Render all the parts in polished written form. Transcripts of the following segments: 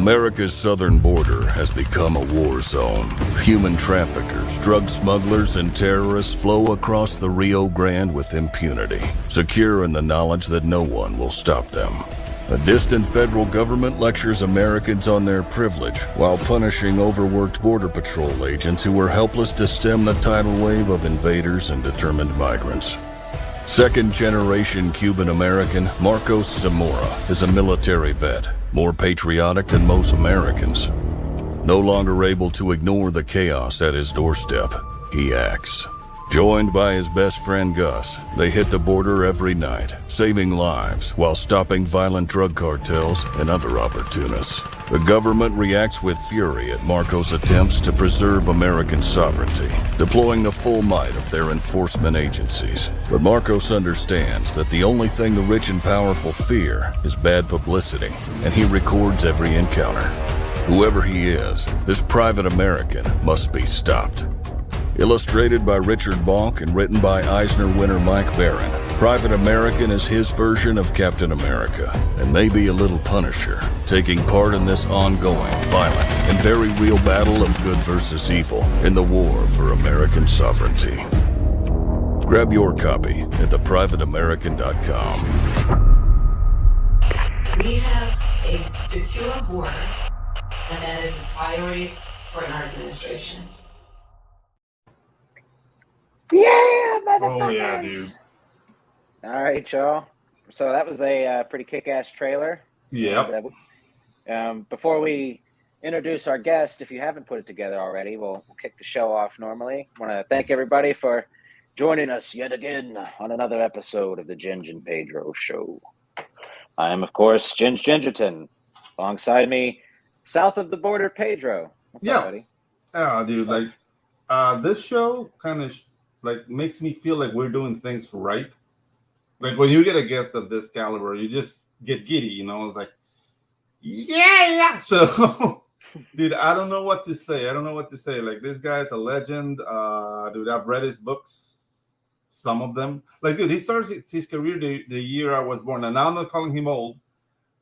America's southern border has become a war zone. Human traffickers, drug smugglers, and terrorists flow across the Rio Grande with impunity, secure in the knowledge that no one will stop them. A distant federal government lectures Americans on their privilege while punishing overworked Border Patrol agents who were helpless to stem the tidal wave of invaders and determined migrants. Second-generation Cuban-American Marcos Zamora is a military vet, more patriotic than most Americans. No longer able to ignore the chaos at his doorstep, he acts. Joined by his best friend Gus, they hit the border every night, saving lives while stopping violent drug cartels and other opportunists. The government reacts with fury at Marcos' attempts to preserve American sovereignty, deploying the full might of their enforcement agencies. But Marcos understands that the only thing the rich and powerful fear is bad publicity, and he records every encounter. Whoever he is, this private American must be stopped. Illustrated by Richard Bonk and written by Eisner winner Mike Baron, Private American is his version of Captain America, and maybe a little Punisher, taking part in this ongoing, violent, and very real battle of good versus evil in the war for American sovereignty. Grab your copy at theprivateamerican.com. We have a secure border, and that is a priority for our administration. Yeah, motherfuckers! Oh, yeah, dude. All right, y'all. So that was a pretty kick-ass trailer. Yep. And, before we introduce our guest, if you haven't put it together already, we'll kick the show off normally. I want to thank everybody for joining us yet again on another episode of the Ginge and Pedro Show. I am, of course, Ginge Gingerton. Alongside me, south of the border, Pedro. What's up, buddy? Yeah, dude. Like, this show kind of makes me feel like we're doing things right. Like when you get a guest of this caliber, you just get giddy, you know. It's like, yeah. So, dude, I don't know what to say. Like, this guy's a legend. Dude, I've read his books, some of them. Like, dude, he started his career the year I was born. And now I'm not calling him old,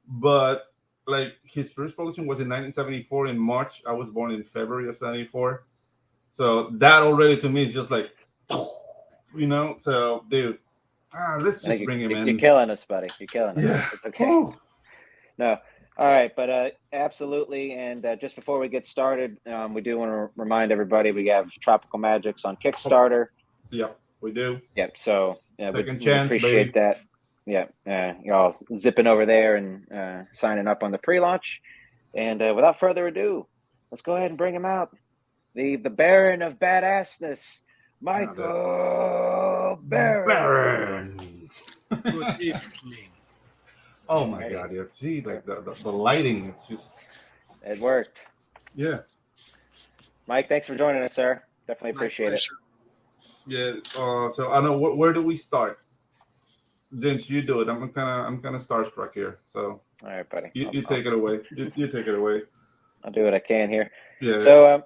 but like his first publishing was in 1974 in March. I was born in February of 74. So that already to me is just like, you know. So, dude, let's just bring him in. You're killing us, buddy. You're killing us. Yeah. It's okay. Ooh. No. All right. But absolutely. And just before we get started, we do want to remind everybody we have Tropical Magics on Kickstarter. Yep, we do. Yep. So we chance, appreciate that. Yeah. Y'all zipping over there and signing up on the pre-launch. And without further ado, let's go ahead and bring him out. The Baron of Badassness, Michael Baron. Good evening. Oh my God! Yeah, see, like the lighting, it's just. It worked. Yeah. Mike, thanks for joining us, sir. Definitely appreciate it. Yeah. So I know where do we start? James, you do it. I'm kind of starstruck here. So. All right, buddy. You take it away. You take it away. I'll do what I can here. Yeah. So.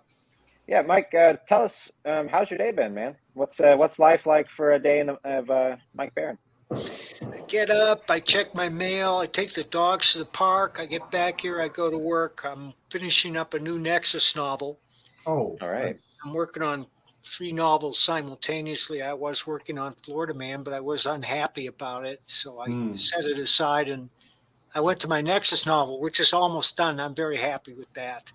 Yeah, Mike, tell us, how's your day been, man? What's life like for a day of Mike Baron? I get up, I check my mail, I take the dogs to the park, I get back here, I go to work. I'm finishing up a new Nexus novel. Oh, all right. I'm working on 3 novels simultaneously. I was working on Florida Man, but I was unhappy about it, so I set it aside, and I went to my Nexus novel, which is almost done. I'm very happy with that.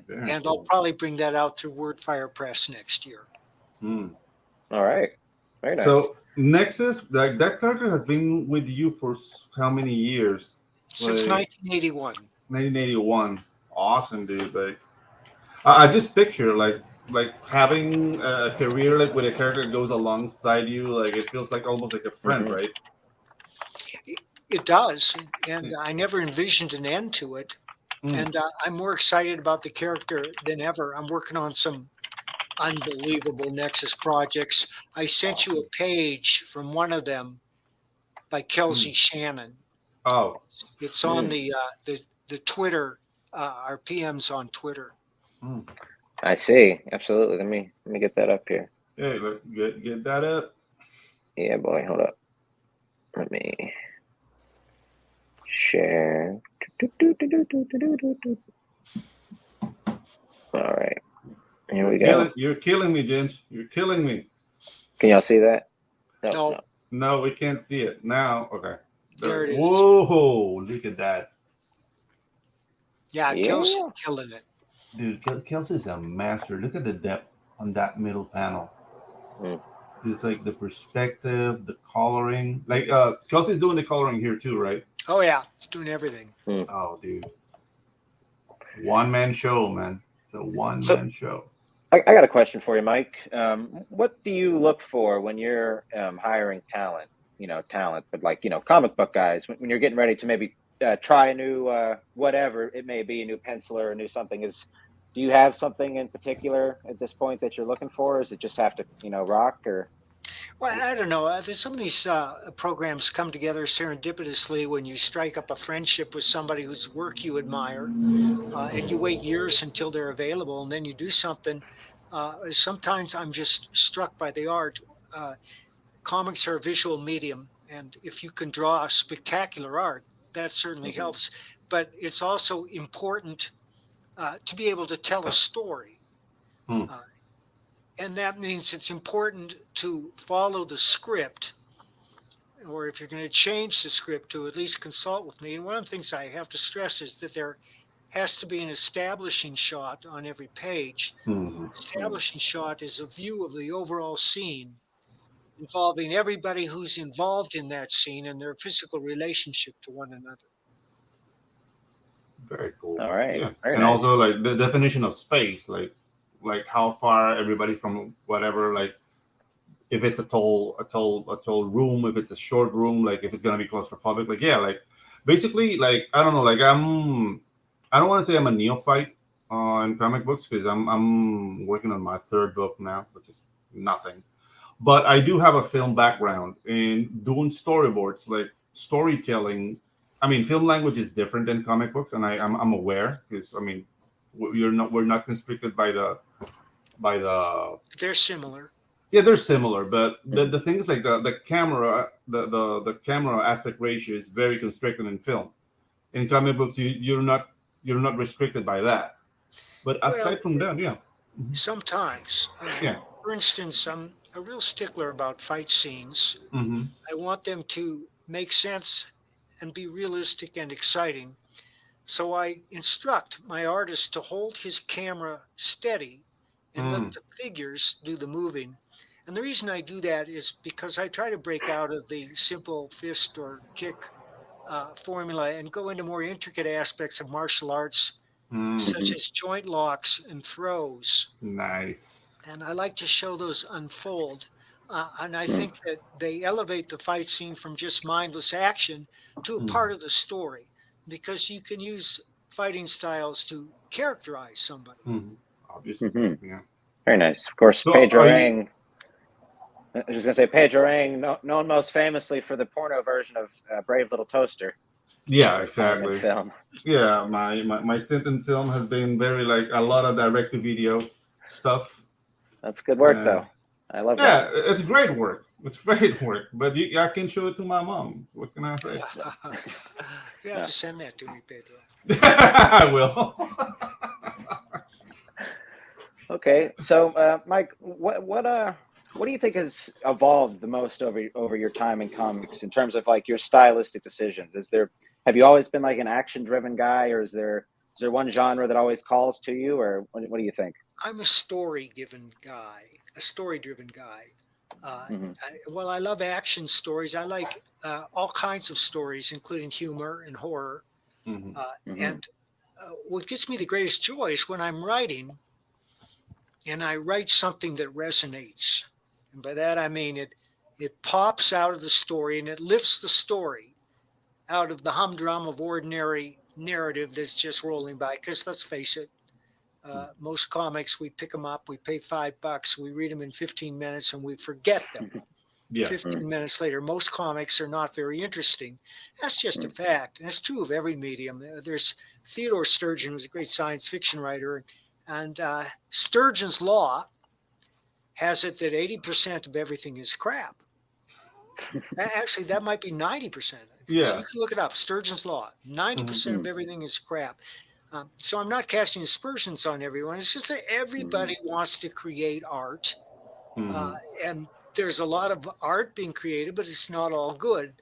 And I'll probably bring that out through Wordfire Press next year. All right. Very nice. So Nexus, that character has been with you for how many years? Since 1981. 1981. Awesome, dude. Like, I just picture like having a career like with a character that goes alongside you. Like, it feels like almost like a friend, right? It does, and I never envisioned an end to it. And I'm more excited about the character than ever. I'm working on some unbelievable Nexus projects. I sent you a page from one of them by Kelsey Shannon. Oh, it's on the Twitter, our PMs on Twitter. I see. Absolutely. Let me get that up here. Hey, get that up. Yeah, boy. Hold up. Let me share. All right, here we go. You're killing me, Ginge. You're killing me. Can y'all see that? No. No, we can't see it now. Okay. There it is. Whoa! Look at that, Yeah, Yeah. Kelsey's killing it. dude. Kelsey's a master. Look at the depth on that middle panel. Mm. It's like the perspective, the coloring. Like Kelsey's doing the coloring here too, right? Oh yeah, it's doing everything. Oh, dude. One man show, man. It's a one man show. I got a question for you, Mike. What do you look for when you're hiring talent? Talent, but like, comic book guys, when you're getting ready to maybe try a new, whatever it may be, a new penciler, a new something do you have something in particular at this point that you're looking for? Or does it just have to, rock or? Well, I don't know. Some of these programs come together serendipitously when you strike up a friendship with somebody whose work you admire, and you wait years until they're available, and then you do something. Sometimes I'm just struck by the art. Comics are a visual medium, and if you can draw spectacular art, that certainly helps. But it's also important to be able to tell a story. And that means it's important to follow the script, or if you're going to change the script, to at least consult with me. And one of the things I have to stress is that there has to be an establishing shot on every page. Establishing shot is a view of the overall scene involving everybody who's involved in that scene and their physical relationship to one another. Very cool. All right. Yeah. Very And nice. also like the definition of space, like how far everybody's from whatever, like if it's a tall room, if it's a short room, like if it's gonna be claustrophobic, like like basically, like I don't know, like I don't want to say I'm a neophyte in comic books because I'm working on my third book now, which is nothing. But I do have a film background in doing storyboards, like storytelling. I mean, film language is different than comic books, and I'm aware because I mean, we're not constricted by the. They're similar. Yeah, they're similar, but the thing is like the camera the camera aspect ratio is very constricted in film. In comic books, you're not restricted by that. But aside from that, yeah. Sometimes. Yeah. For instance, I'm a real stickler about fight scenes. Mm-hmm. I want them to make sense and be realistic and exciting. So I instruct my artist to hold his camera steady and let the figures do the moving. And the reason I do that is because I try to break out of the simple fist or kick formula and go into more intricate aspects of martial arts, such as joint locks and throws. Nice. And I like to show those unfold. And I think that they elevate the fight scene from just mindless action to a part of the story, because you can use fighting styles to characterize somebody. Obviously, yeah. Very nice. Of course, So Pedro are you- Ang. I was just gonna say Pedro Ang, known most famously for the porno version of Brave Little Toaster. Yeah, His time in exactly. film. Yeah, my stint in film has been very like a lot of direct-to-video stuff. That's good work, though. I love Yeah, that. it's great work. It's great work. But I can show it to my mom. What can I say? You have to send that to me, Pedro. I will. Okay, so Mike, what do you think has evolved the most over your time in comics in terms of like your stylistic decisions? Have you always been like an action-driven guy, or is there one genre that always calls to you, or what do you think? I'm a story-driven guy. I love action stories. I like all kinds of stories, including humor and horror. And what gives me the greatest joy is when I'm writing and I write something that resonates. And by that, I mean it pops out of the story and it lifts the story out of the humdrum of ordinary narrative that's just rolling by. Because let's face it, most comics, we pick them up, we pay $5, we read them in 15 minutes and we forget them. 15 minutes later, most comics are not very interesting. That's just a fact. And it's true of every medium. There's Theodore Sturgeon, who's a great science fiction writer. And Sturgeon's law has it that 80% of everything is crap. Actually, that might be 90%. So Yeah. you can look it up. Sturgeon's Law. 90% of everything is crap. So I'm not casting aspersions on everyone. It's just that everybody wants to create art. Uh, and there's a lot of art being created, but it's not all good.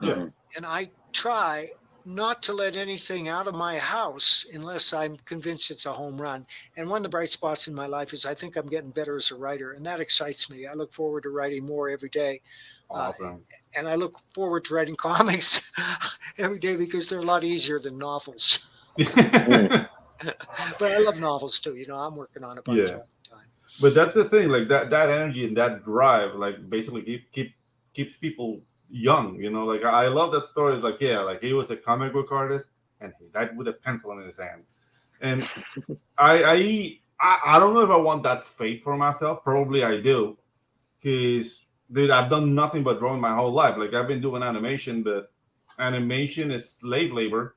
Yeah. And I try not to let anything out of my house unless I'm convinced it's a home run. And one of the bright spots in my life is I think I'm getting better as a writer, and that excites me. I look forward to writing more every day. Uh, Awesome. and I look forward to writing comics every day because they're a lot easier than novels. But I love novels too. I'm working on a bunch Yeah. all the time. But that's the thing, like that energy and that drive, like basically keeps people young. Like I love that story. It's like, yeah, like he was a comic book artist and he died with a pencil in his hand. And I don't know if I want that fate for myself. Probably I do, because dude, I've done nothing but drawing my whole life. Like I've been doing animation, but animation is slave labor.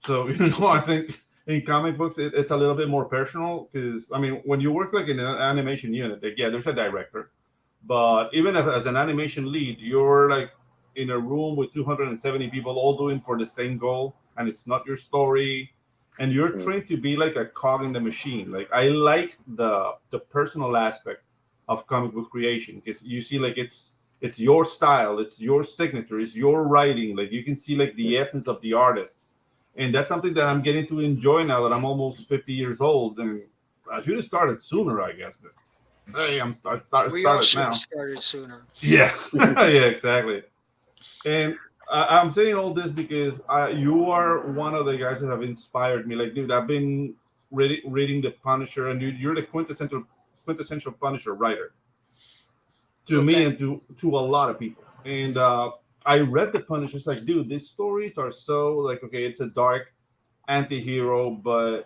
So I think in comic books it's a little bit more personal, because I mean when you work like in an animation unit, like, yeah, there's a director, but even as an animation lead, you're like in a room with 270 people all doing for the same goal, and it's not your story, and you're trained to be like a cog in the machine. Like I like the personal aspect of comic book creation, because you see like it's your style, it's your signature, it's your writing. Like you can see like the essence of the artist, and that's something that I'm getting to enjoy now that I'm almost 50 years old. And I should have started sooner, I guess. But hey, We all started should now. have started sooner. Yeah, yeah, exactly. And I'm saying all this because you are one of the guys who have inspired me. Like, dude, I've been reading The Punisher, and you're the quintessential Punisher writer to Well, me thank and to a lot of people. And I read The Punisher. It's like, dude, these stories are so like, okay, it's a dark anti-hero, but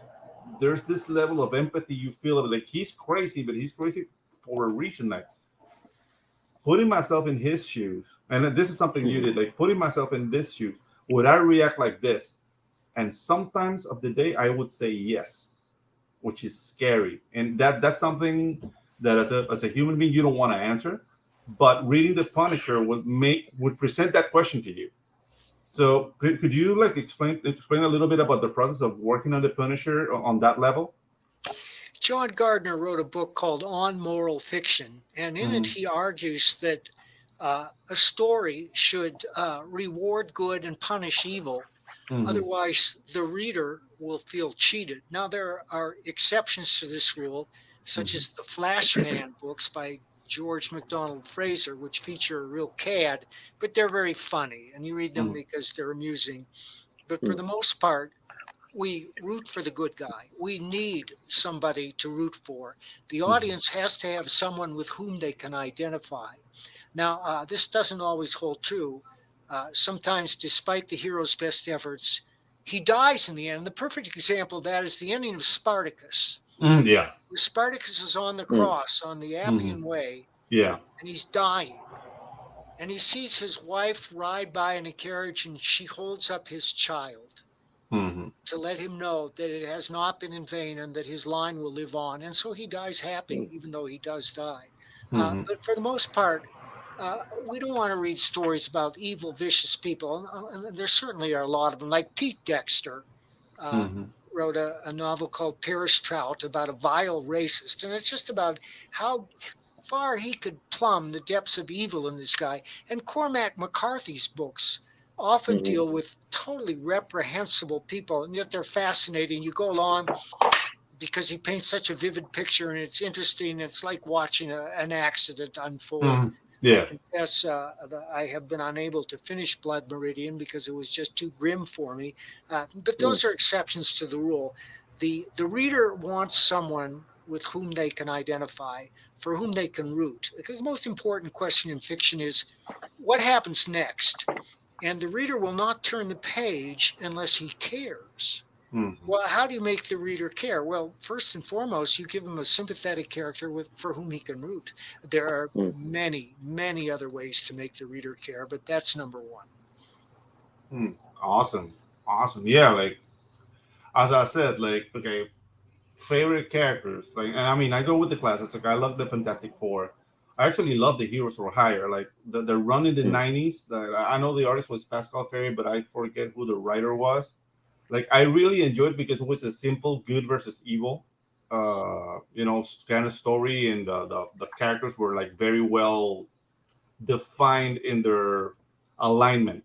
there's this level of empathy you feel of like he's crazy, but he's crazy for a reason. Like putting myself in his shoes, and this is something you did, like putting myself in this shoes, would I react like this? And sometimes of the day I would say yes, which is scary. And that's something that as a human being you don't want to answer. But reading The Punisher would present that question to you. So could you like explain a little bit about the process of working on The Punisher on that level? John Gardner wrote a book called On Moral Fiction, and in it he argues that a story should reward good and punish evil. Otherwise, the reader will feel cheated. Now, there are exceptions to this rule, such as the Flashman books by George MacDonald Fraser, which feature a real cad, but they're very funny, and you read them because they're amusing. But for the most part, we root for the good guy. We need somebody to root for. The audience has to have someone with whom they can identify. Now, this doesn't always hold true. Sometimes, despite the hero's best efforts, he dies in the end. And the perfect example of that is the ending of Spartacus. Yeah. Spartacus is on the cross, on the Appian Way, Yeah. and he's dying. And he sees his wife ride by in a carriage, and she holds up his child to let him know that it has not been in vain and that his line will live on. And so he dies happy, even though he does die. But for the most part, we don't want to read stories about evil, vicious people. And there certainly are a lot of them, like Pete Dexter wrote a novel called Paris Trout about a vile racist. And it's just about how far he could plumb the depths of evil in this guy. And Cormac McCarthy's books often deal with totally reprehensible people, and yet they're fascinating. You go along because he paints such a vivid picture, and it's interesting. It's like watching an accident unfold. I Yeah. confess that I have been unable to finish Blood Meridian because it was just too grim for me. But those are exceptions to the rule. The reader wants someone with whom they can identify, for whom they can root. Because the most important question in fiction is, what happens next? And the reader will not turn the page unless he cares. Well, how do you make the reader care? Well, first and foremost, you give him a sympathetic character for whom he can root. There are many, many other ways to make the reader care, but that's number one. Awesome. Awesome. Yeah, like as I said, like okay, favorite characters. Like, and I mean, I go with the classics. Like, I love the Fantastic Four. I actually love the Heroes for Hire. Like the run in the '90s. I know the artist was Pascal Ferry, but I forget who the writer was. Like I really enjoyed because it was a simple good versus evil, kind of story, and the characters were like very well defined in their alignment.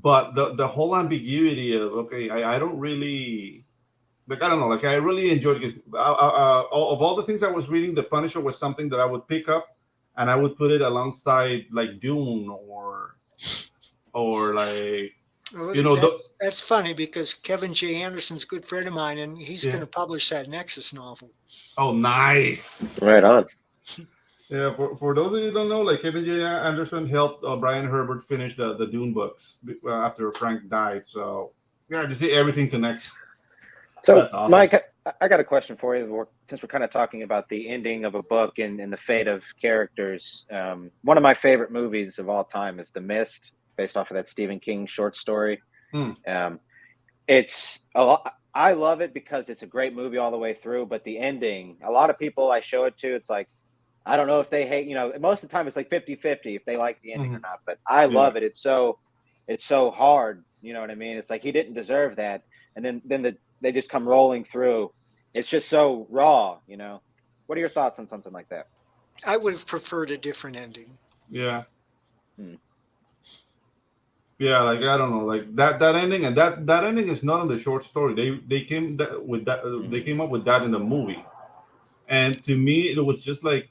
But the whole ambiguity of okay, I don't really like I don't know like I really enjoyed because of all the things I was reading, The Punisher was something that I would pick up and I would put it alongside like Dune or like Well, you know the, that's funny because Kevin J. Anderson's a good friend of mine, and he's yeah. going to publish that Nexus novel. Oh, nice. Right on. Yeah, for those of you who don't know, like Kevin J. Anderson helped Brian Herbert finish the Dune books after Frank died. So yeah, to see everything connects. So, That's awesome. Mike, I got a question for you. Since we're kind of talking about the ending of a book and the fate of characters, one of my favorite movies of all time is The Mist, based off of that Stephen King short story. It's a lot. I love it because it's a great movie all the way through. But the ending, a lot of people I show it to, it's like, I don't know if they hate, most of the time it's like 50-50 if they like the ending or not. But I love it. It's so hard. You know what I mean? It's like he didn't deserve that. And then they just come rolling through. It's just so raw, What are your thoughts on something like that? I would have preferred a different ending. Yeah. Yeah, like I don't know, like that ending and that ending is not in the short story. They came with that they came up with that in the movie, and to me it was just like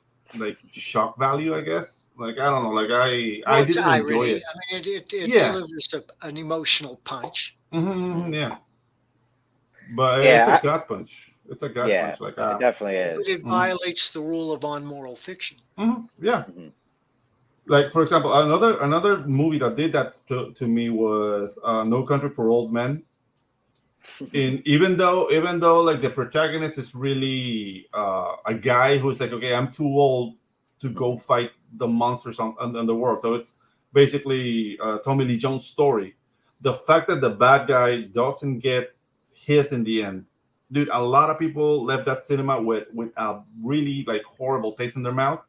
shock value, I guess. Like I don't know, like I It's didn't enjoy irony. it. I mean, it delivers an emotional punch. Yeah, but Yeah, it's a gut punch. It's a gut punch. Like it definitely is. But it violates the rule of unmoral fiction. Yeah. Like for example, another movie that did that to me was No Country for Old Men. And even though like the protagonist is really a guy who's like, okay, I'm too old to go fight the monsters on the world. So it's basically Tommy Lee Jones' story. The fact that the bad guy doesn't get his in the end, dude. A lot of people left that cinema with a really like horrible taste in their mouth.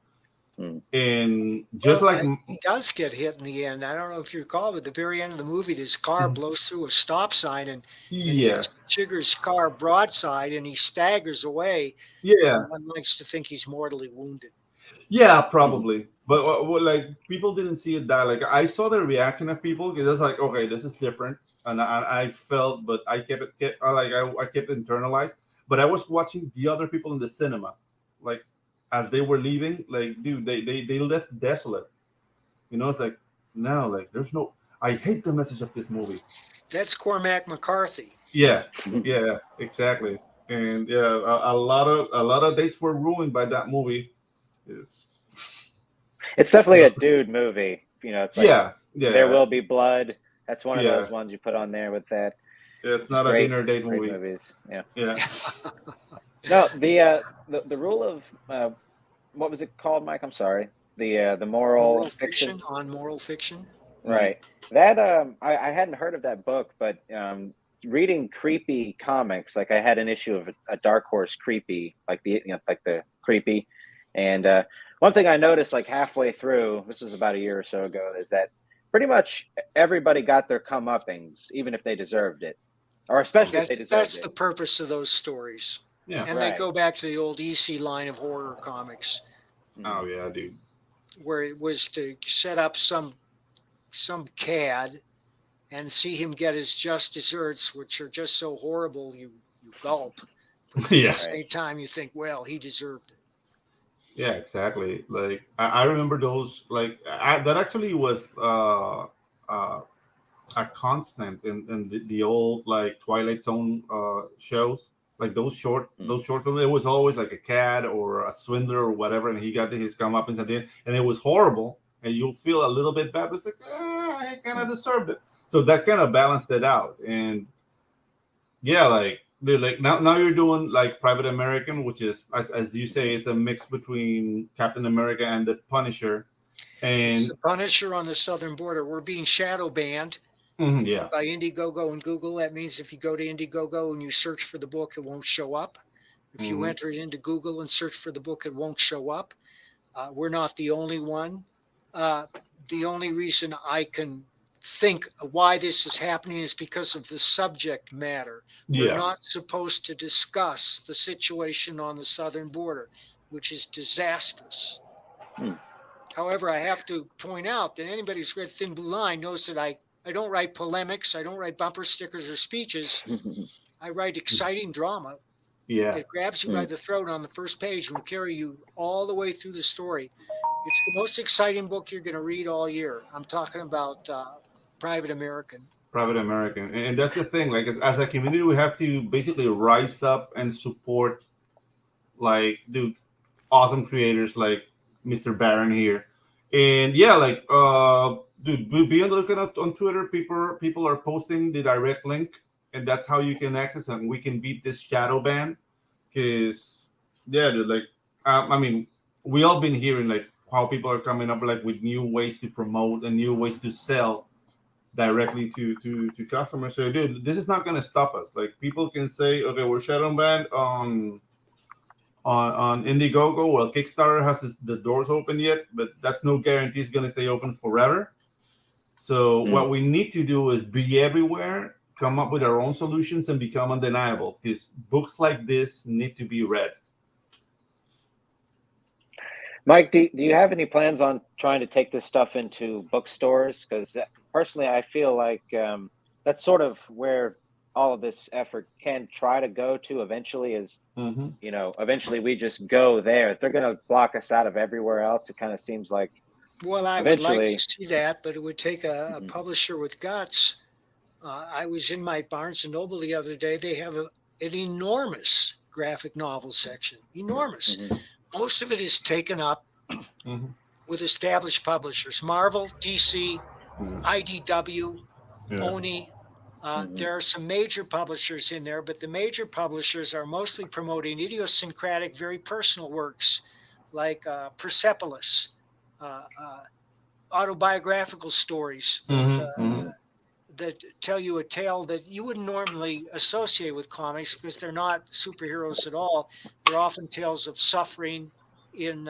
And just he does get hit in the end. I don't know if you recall, but at the very end of the movie, his car blows through a stop sign and hits Chigger's car broadside, and he staggers away. Yeah, one likes to think he's mortally wounded. Yeah, probably. But like people didn't see it that like I saw the reaction of people because it's like okay, this is different, and I felt, but I kept I kept internalized. But I was watching the other people in the cinema, like as they were leaving, like dude, they left desolate. It's like no, like there's no. I hate the message of this movie. That's Cormac McCarthy. Yeah, yeah, exactly. And yeah, a lot of dates were ruined by that movie. It's definitely a dude movie. It's like There Will Be Blood. That's one of those ones you put on there with that. Yeah, it's not a dinner date movie. Movies. Yeah. No, the rule of what was it called, Mike? I'm sorry. The moral fiction on moral fiction. Right. That I hadn't heard of that book, but reading creepy comics, like I had an issue of a Dark Horse creepy, like the creepy, and one thing I noticed like halfway through, this was about a year or so ago, is that pretty much everybody got their comeuppings, even if they deserved it, or especially if they deserved it. That's the purpose of those stories. Yeah, and they go back to the old EC line of horror comics. Oh yeah, dude. Where it was to set up some cad and see him get his just desserts, which are just so horrible you gulp. But at the same time, you think, well, he deserved it. Yeah, exactly. Like I remember those. Like that actually was a constant in the old like Twilight Zone shows. Like those short films, it was always like a cad or a swindler or whatever, and he got his comeuppance at the end, and it was horrible, and you'll feel a little bit bad. But it's like, I kind of deserved it. So that kind of balanced it out, and yeah, like they're like now you're doing like Private American, which is as you say, it's a mix between Captain America and the Punisher, and it's the Punisher on the southern border. We're being shadow banned. By Indiegogo and Google. That means if you go to Indiegogo and you search for the book, it won't show up. If you enter it into Google and search for the book, it won't show up. We're not the only one. The only reason I can think why this is happening is because of the subject matter. We're Yeah. not supposed to discuss the situation on the southern border, which is disastrous. However, I have to point out that anybody who's read Thin Blue Line knows that I don't write polemics. I don't write bumper stickers or speeches. I write exciting drama Yeah. that grabs you by the throat on the first page and will carry you all the way through the story. It's the most exciting book you're going to read all year. I'm talking about Private American. Private American, and that's the thing. Like as a community, we have to basically rise up and support, like, dude, awesome creators like Mr. Baron here, and yeah, like, dude, be on the lookout on Twitter. People are posting the direct link, and that's how you can access them. We can beat this shadow ban, because yeah, dude, like, I mean, we all been hearing like how people are coming up like with new ways to promote and new ways to sell directly to customers. So, dude, this is not going to stop us. Like, people can say, okay, we're shadow banned on Indiegogo. Well, Kickstarter has the doors open yet, but that's no guarantee it's going to stay open forever. So what we need to do is be everywhere, come up with our own solutions, and become undeniable, because books like this need to be read. Mike, do you have any plans on trying to take this stuff into bookstores? Because personally, I feel like that's sort of where all of this effort can try to go to eventually is, you know, eventually we just go there. If they're going to block us out of everywhere else, it kind of seems like, well, I would like to see that, but it would take a publisher with guts. I was in my Barnes & Noble the other day. They have an enormous graphic novel section. Enormous. Most of it is taken up with established publishers. Marvel, DC, IDW, Oni. There are some major publishers in there, but the major publishers are mostly promoting idiosyncratic, very personal works like Persepolis, autobiographical stories that tell you a tale that you wouldn't normally associate with comics because they're not superheroes at all. They're often tales of suffering in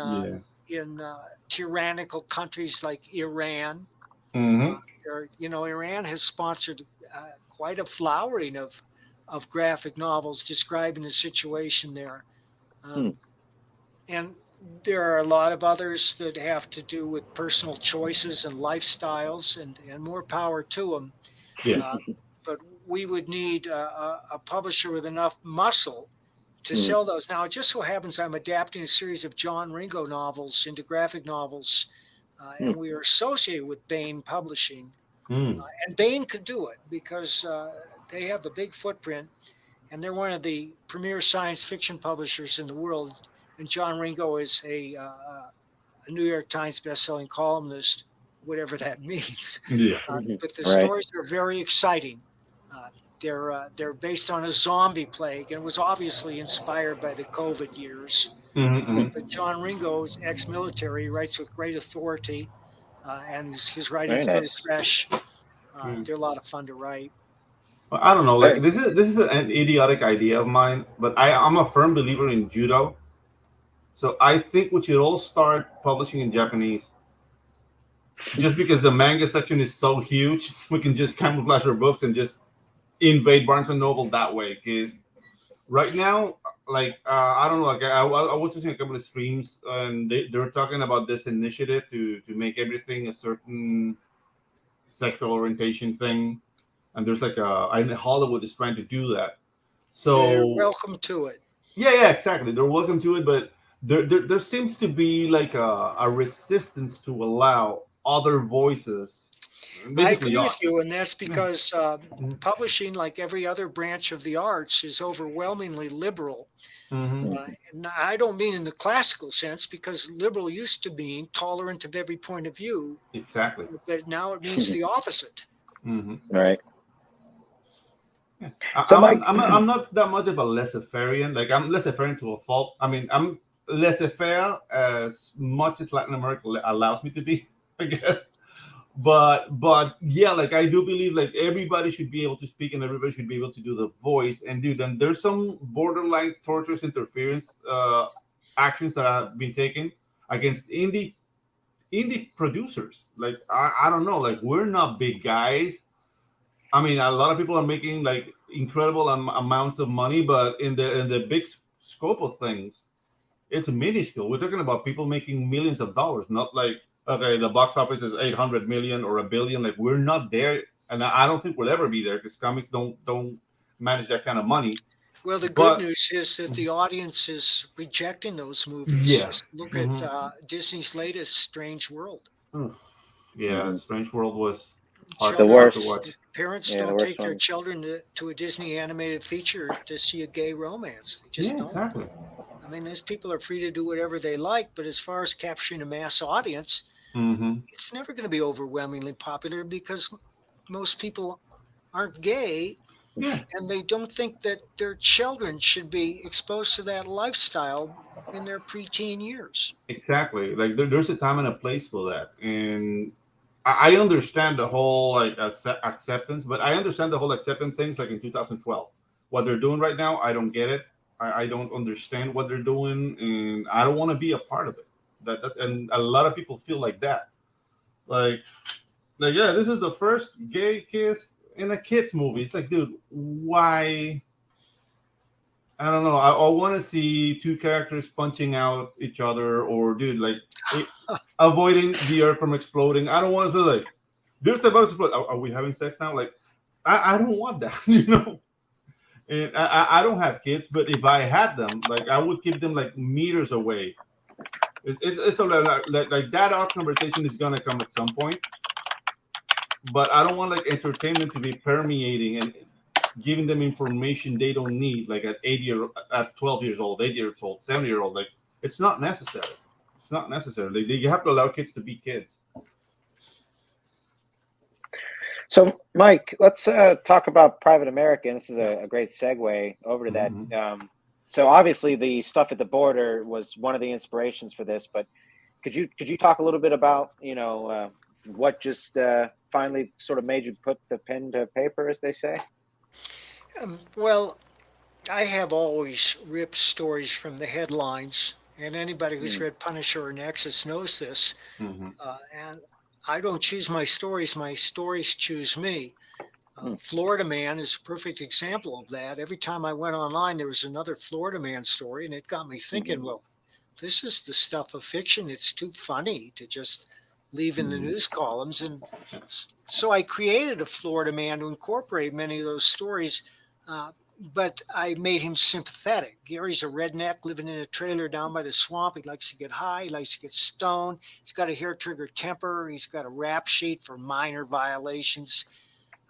tyrannical countries like Iran. Iran has sponsored quite a flowering of graphic novels describing the situation there. And there are a lot of others that have to do with personal choices and lifestyles, and more power to them. But we would need a publisher with enough muscle to sell those. Now, it just so happens I'm adapting a series of John Ringo novels into graphic novels, and we are associated with Baen Publishing. And Baen could do it because they have a big footprint, and they're one of the premier science fiction publishers in the world. And John Ringo is a New York Times bestselling columnist, whatever that means. But the stories are very exciting. They're based on a zombie plague and was obviously inspired by the COVID years. But John Ringo is ex-military, writes with great authority, and his writing is very fresh. They're a lot of fun to write. Well, I don't know. Like, this is an idiotic idea of mine, but I'm a firm believer in judo. So I think we should all start publishing in Japanese. Just because the manga section is so huge, we can just camouflage our books and just invade Barnes & Noble that way. Because right now, like, I don't know, like, I was watching a couple of streams, and they were talking about this initiative to make everything a certain sexual orientation thing. And there's like Hollywood is trying to do that. So they're welcome to it. Yeah, exactly. They're welcome to it, but there seems to be like a resistance to allow other voices. I agree with you, and that's because publishing, like every other branch of the arts, is overwhelmingly liberal. And I don't mean in the classical sense, because liberal used to mean tolerant of every point of view. Exactly. But now it means the opposite. Right. Yeah. So Mike, I'm not that much of a laissez-faire. Like, I'm laissez-faire to a fault. I mean, I'm laissez-faire as much as Latin America allows me to be, I guess. But yeah, like, I do believe like everybody should be able to speak and everybody should be able to do the voice and do them. There's some borderline torturous interference actions that have been taken. against indie producers. Like I don't know, like we're not big guys. I mean, a lot of people are making like incredible amounts of money, but in the big scope of things, it's minuscule. We're talking about people making millions of dollars, not like okay, the box office is 800 million or a billion. Like we're not there, and I don't think we'll ever be there because comics don't manage that kind of money. Well, the good But news is that the audience is rejecting those movies. yeah, Just look at hmm Disney's latest Strange World. yeah, Strange World was The Children, hard to worst. watch. parents Yeah, the don't worst take their one. children to a Disney animated feature to see a gay romance. They just Yeah, don't. exactly. I mean, those people are free to do whatever they like, but as far as capturing a mass audience, Hmm. it's never going to be overwhelmingly popular because most people aren't gay Yeah, and they don't think that their children should be exposed to that lifestyle in their preteen years. exactly. Like there's a time and a place for that, and I understand the whole like acceptance, but I understand the whole acceptance things like in 2012. What they're doing right now, I don't get it. I don't understand what they're doing, and I don't want to be a part of it. And a lot of people feel like that. Like, like yeah, this is the first gay kiss in a kids movie. It's like, dude, why? I don't know. I want to see two characters punching out each other, or dude, like it, avoiding the earth from exploding. I don't want to say like, there's about to explode. Are we having sex now? Like, I don't want that, you know. And I don't have kids, but if I had them, like I would keep them like meters away. It's a, like that out conversation is gonna come at some point, but I don't want like entertainment to be permeating and giving them information they don't need, like at 12 years old, 8 years old, 7 year old. Like it's not necessary. It's not necessary. Like, you have to allow kids to be kids. So, Mike, let's talk about Private American. This is a great segue over to that. Mm-hmm. So, obviously, the stuff at the border was one of the inspirations for this. But could you talk a little bit about what just finally sort of made you put the pen to paper, as they say? Well, I have always ripped stories from the headlines, and anybody who's Mm, read Punisher or Nexus knows this. Mm-hmm. And I don't choose my stories choose me. mm, Florida Man is a perfect example of that. Every time I went online, there was another Florida Man story, and it got me thinking, mm, well, this is the stuff of fiction. It's too funny to just leave in the Mm-hmm. news columns. And so I created a Florida Man to incorporate many of those stories, uh, but I made him sympathetic. Gary's a redneck living in a trailer down by the swamp. He likes to get high, he likes to get stoned. He's got a hair trigger temper. He's got a rap sheet for minor violations,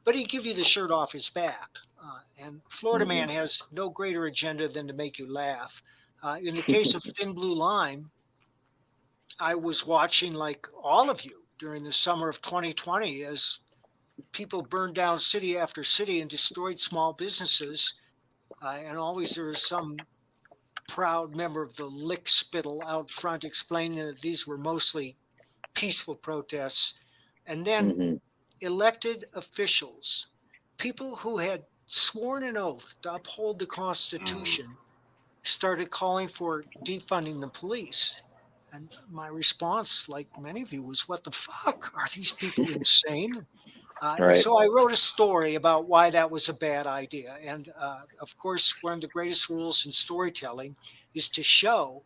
but he'd give you the shirt off his back. And Florida Man mm, has no greater agenda than to make you laugh. In the case of Thin Blue Line, I was watching, like all of you, during the summer of 2020 as people burned down city after city and destroyed small businesses. And always there was some proud member of the lick spittle out front explaining that these were mostly peaceful protests. And then mm, elected officials, people who had sworn an oath to uphold the Constitution, started calling for defunding the police. And my response, like many of you, was, what the fuck? Are these people insane? right. So I wrote a story about why that was a bad idea. And of course, one of the greatest rules in storytelling is to show,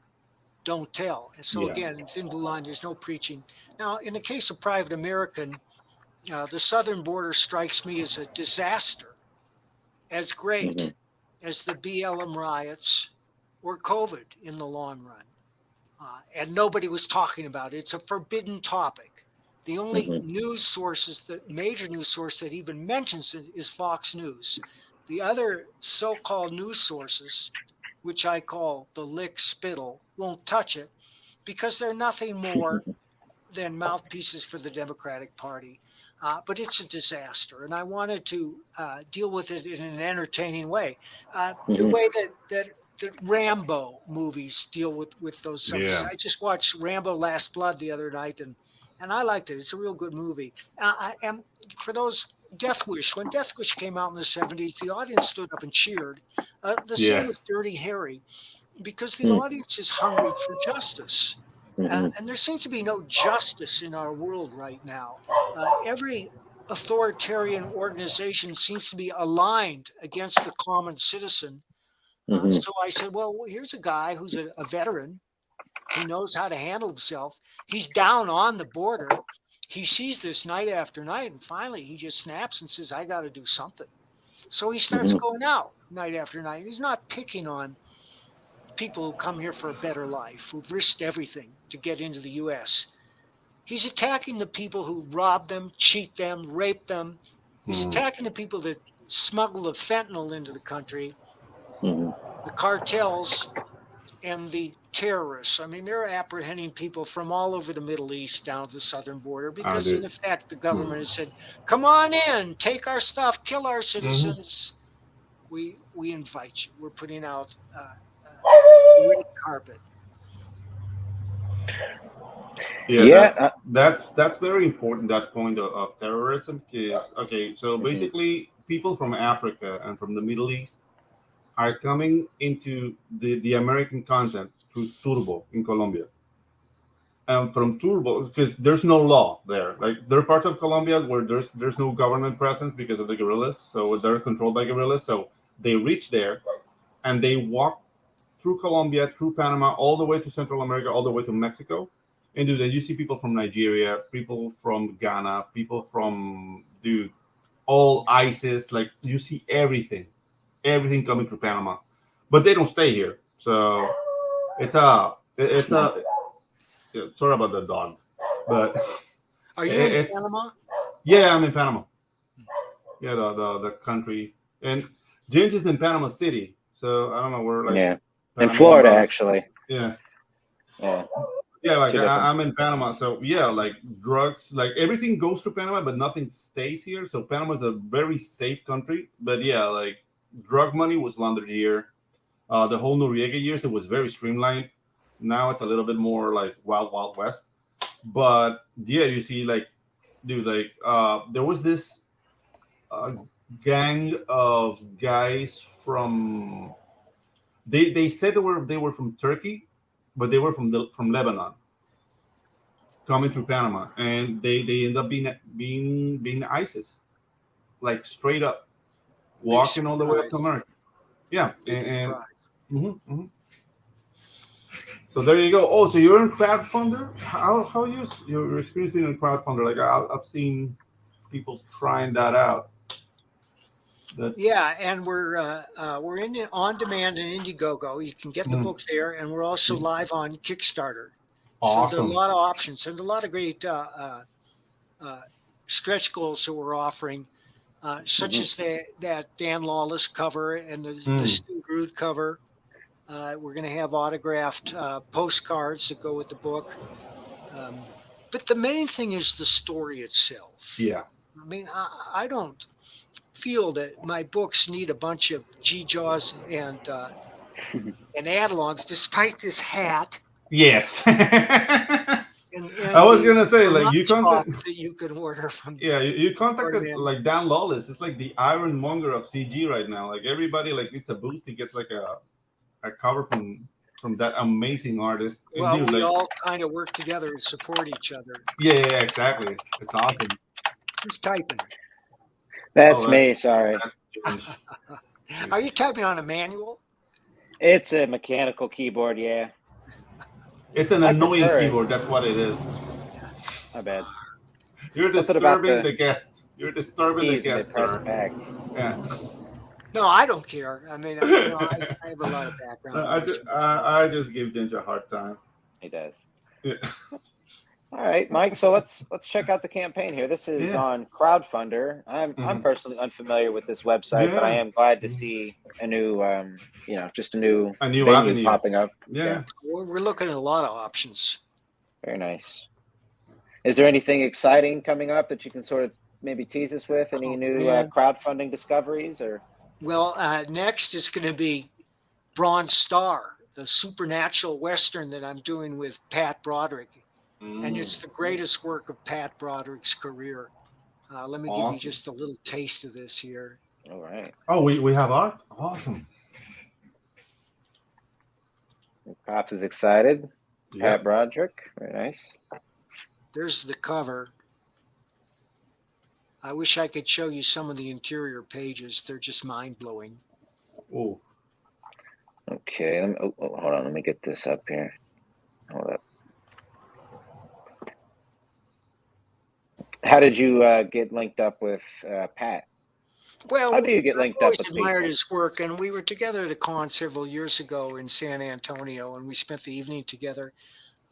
don't tell. And so Yeah. again, in Thin Blue Line, there's no preaching. Now, in the case of Private American, the southern border strikes me as a disaster, as Mm, great as the BLM riots or COVID in the long run. And nobody was talking about it. It's a forbidden topic. The only mm, news sources, the major news source that even mentions it is Fox News. The other so-called news sources, which I call the lick spittle, won't touch it because they're nothing more than mouthpieces for the Democratic Party. But it's a disaster, and I wanted to deal with it in an entertaining way, the mm, way that Rambo movies deal with those subjects. Yeah. I just watched Rambo: Last Blood the other night, and I liked it. It's a real good movie. And for those Death Wish, when Death Wish came out in the 70s, the audience stood up and cheered. The same Yeah. with Dirty Harry, because the mm, audience is hungry for justice. And there seems to be no justice in our world right now. Every authoritarian organization seems to be aligned against the common citizen. So I said, well, here's a guy who's a veteran. He knows how to handle himself. He's down on the border. He sees this night after night, and finally he just snaps and says, I got to do something. So he starts going out night after night. He's not picking on people who come here for a better life, who've risked everything to get into the U.S. He's attacking the people who rob them, cheat them, rape them. He's attacking the people that smuggle the fentanyl into the country, the cartels, and the terrorists. I mean, they're apprehending people from all over the Middle East down to the southern border because, in effect, the government has said, come on in, take our stuff, kill our citizens. We invite you. We're putting out red carpet. That's very important, that point of terrorism. Is okay, so basically people from Africa and from the Middle East are coming into the American continent through Turbo in Colombia. And from Turbo, because there's no law there. Like, there are parts of Colombia where there's no government presence because of the guerrillas, so they're controlled by guerrillas. So they reach there and they walk through Colombia, through Panama, all the way to Central America, all the way to Mexico. And you see people from Nigeria, people from Ghana, people from all ISIS. Like, you see everything coming through Panama, but they don't stay here. So it's a sorry about the dog, but are you in Panama? Yeah, I'm in Panama. Yeah, the country, and Ginge is in Panama City. So I don't know where. Like, in Florida, actually. Yeah. Like I'm in Panama, so like drugs, like everything goes to Panama, but nothing stays here. So Panama is a very safe country, but like drug money was laundered here. The whole Noriega years, it was very streamlined. Now it's a little bit more like wild west. But you see, like, there was this gang of guys from. They said they were from Turkey, but they were from Lebanon, coming through Panama, and they end up being ISIS, like straight up, walking all the way up to America. Yeah, and so there you go. Oh, so you're in crowdfunder? How your experience being in crowdfunder? Like, I've seen people trying that out. And we're in on demand in Indiegogo. You can get the book there, and we're also live on Kickstarter. Awesome. So there are a lot of options and a lot of great stretch goals that we're offering, such as that Dan Lawless cover and the Stu Groot cover. We're going to have autographed postcards that go with the book. But the main thing is the story itself. Yeah. I mean, I don't feel that my books need a bunch of G-Jaws and Adalogs, despite this hat. Yes. And I was gonna say, like, you that you can order from. Yeah, you contacted like Dan Lawless. It's like the ironmonger of CG right now. Like, everybody like needs a boost. He gets like a cover from that amazing artist. Well, and we all kind of work together and support each other. Yeah, exactly. It's awesome. Who's typing? That's me. Sorry. Are you typing on a manual? It's a mechanical keyboard. Yeah. It's an annoying keyboard. That's what it is. My bad. You're disturbing the guest. You're disturbing the guest, sir. Back. Yeah. No, I don't care. I mean, I have a lot of background. I just give Ginge a hard time. He does. Yeah. All right, Mike. So let's check out the campaign here. This is on Crowdfunder. I'm personally unfamiliar with this website, but I am glad to see a new, just a new venue popping up. Yeah. We're looking at a lot of options. Very nice. Is there anything exciting coming up that you can sort of maybe tease us with? Any new crowdfunding discoveries or? Well, next is going to be Bronze Star, the supernatural Western that I'm doing with Pat Broderick. And it's the greatest work of Pat Broderick's career. Let me give you just a little taste of this here. All right. Oh, we have art? Awesome. Pops is excited. Pat Broderick. Very nice. There's the cover. I wish I could show you some of the interior pages. They're just mind-blowing. Oh. Okay. Hold on. Let me get this up here. Hold up. How did you get linked up with Pat? Well, How do you get linked I've always up with admired people? his work, and we were together at a con several years ago in San Antonio, and we spent the evening together.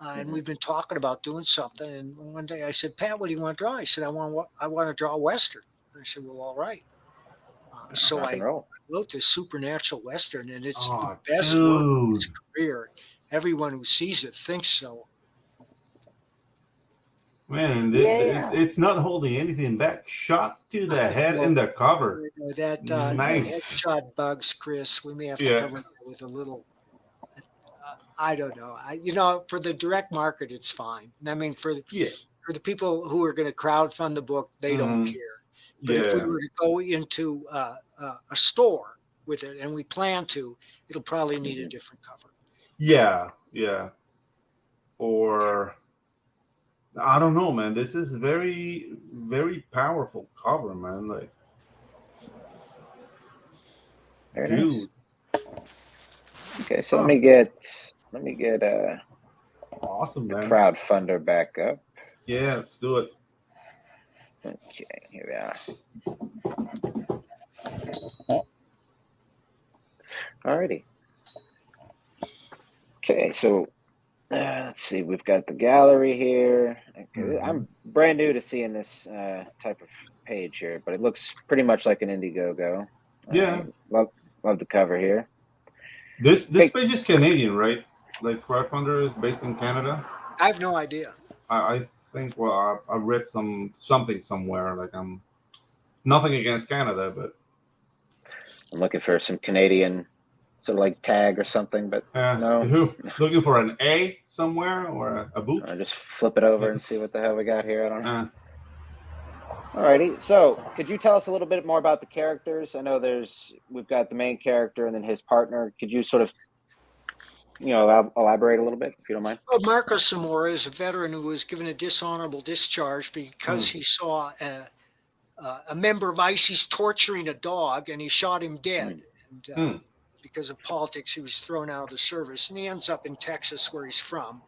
And we've been talking about doing something. And one day I said, Pat, what do you want to draw? He said, I want to draw a Western. I said, well, all right. So Rock and I roll. wrote this supernatural Western, and it's Oh, the best work of dude. his career. Everyone who sees it thinks so. Man, Yeah. it's not holding anything back. Shot to the head in the cover. That Nice. headshot bugs, Chris. We may have to Yeah. cover that with a little. I don't know. For the direct market, it's fine. I mean, for the people who are going to crowdfund the book, they don't care. But if we were to go into a store with it, and we plan to, it'll probably need a different cover. Yeah. Or I don't know, man. This is very, very powerful cover, man. Like, Very dude. nice. Okay, so let me get awesome, the man. crowdfunder back up. Yeah, let's do it. Okay, here we are. Alrighty. Okay, so let's see. We've got the gallery here. Okay, I'm brand new to seeing this type of page here, but it looks pretty much like an Indiegogo. Yeah. Love the cover here. This page is Canadian, right? Like crowdfunder is based in Canada. I have no idea. I think. Well, I read something somewhere. Like I'm nothing against Canada, but I'm looking for some Canadian sort of like tag or something, but no. Looking for an A somewhere or a boot? I'll just flip it over and see what the hell we got here. I don't know. Uh, Alrighty, so could you tell us a little bit more about the characters? I know we've got the main character and then his partner. Could you sort of, elaborate a little bit, if you don't mind? Well, Marco Zamora is a veteran who was given a dishonorable discharge because he saw a member of ISIS torturing a dog, and he shot him dead. And because of politics, he was thrown out of the service, and he ends up in Texas, where he's from.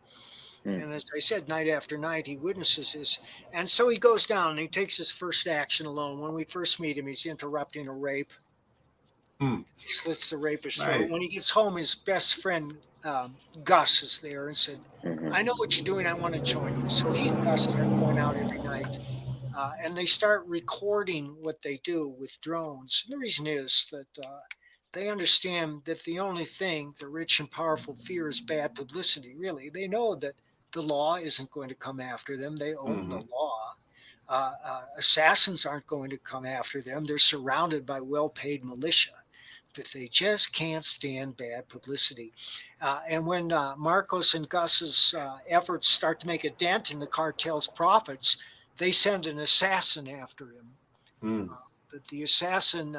And as I said, night after night, he witnesses this. And so he goes down and he takes his first action alone. When we first meet him, he's interrupting a rape. He slits the rapist's throat. When he gets home, his best friend, Gus, is there and said, I know what you're doing. I want to join you. So he and Gus are going out every night. And they start recording what they do with drones. And the reason is that they understand that the only thing the rich and powerful fear is bad publicity, really. They know that the law isn't going to come after them. They own the law. Assassins aren't going to come after them. They're surrounded by well-paid militia, that they just can't stand bad publicity. And when Marcos and Gus's efforts start to make a dent in the cartel's profits, they send an assassin after him. But the assassin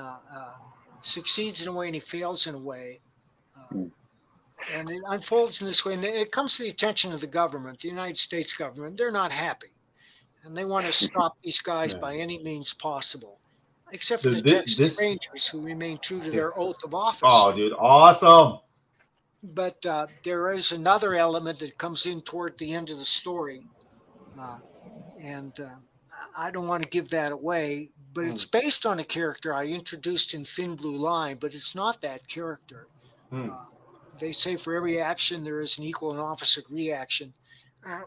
succeeds in a way and he fails in a way. And it unfolds in this way. And it comes to the attention of the government, the United States government. They're not happy. And they want to stop these guys by any means possible, except for the Texas Rangers, who remain true to their oath of office. Oh, dude, awesome. But there is another element that comes in toward the end of the story. And I don't want to give that away, but it's based on a character I introduced in Thin Blue Line, but it's not that character. They say for every action, there is an equal and opposite reaction.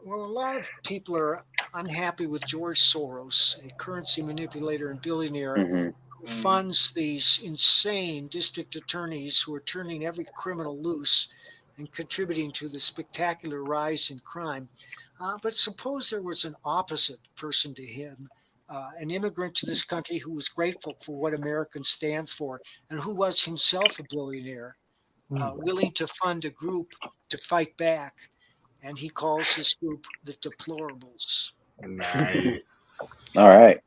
Well, a lot of people are unhappy with George Soros, a currency manipulator and billionaire who funds these insane district attorneys who are turning every criminal loose and contributing to the spectacular rise in crime. But suppose there was an opposite person to him, an immigrant to this country who was grateful for what American stands for and who was himself a billionaire, willing to fund a group to fight back. And he calls this group the Deplorables. Nice. All right.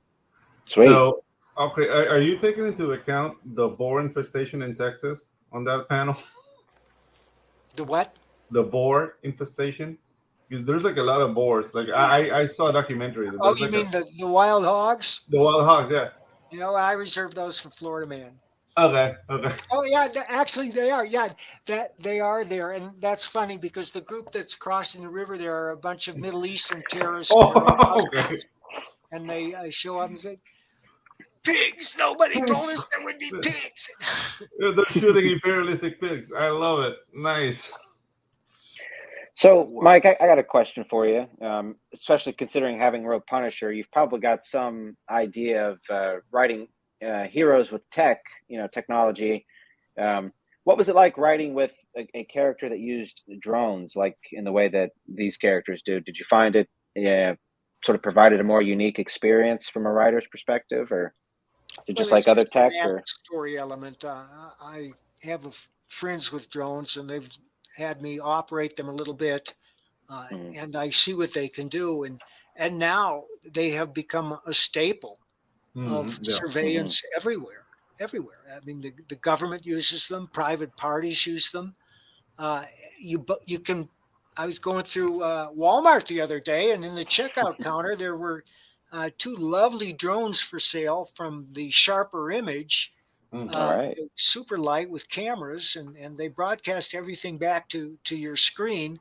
Sweet. So, okay, are you taking into account the boar infestation in Texas on that panel? The what? The boar infestation. because there's like a lot of boars. Like I saw a documentary. That Oh, there's you like mean the wild hogs? the wild hogs. Yeah. I reserve those for Florida Man. Okay. Okay. Oh yeah, actually they are. Yeah, that they are there, and that's funny because the group that's crossing the river there are a bunch of Middle Eastern terrorists wearing Oh, okay. costumes, and they show up and say, "Pigs! Nobody told us there would be pigs." Yeah, they're shooting imperialistic pigs. I love it. Nice. So, Wow. Mike, I got a question for you. Especially considering having wrote Punisher, you've probably got some idea of writing heroes with technology. What was it like writing with a character that used drones, like in the way that these characters do? Did you find it sort of provided a more unique experience from a writer's perspective, or is it Well, just it's like other just an tech? added Or story element. I have friends with drones, and they've had me operate them a little bit, Mhm. and I see what they can do. And now they have become a staple of Yeah. Mhm. surveillance everywhere. Everywhere. I mean, the government uses them. Private parties use them. Uh, you can. I was going through Walmart the other day, and in the checkout counter there were two lovely drones for sale from the Sharper Image. All right. Super light with cameras, and they broadcast everything back to your screen.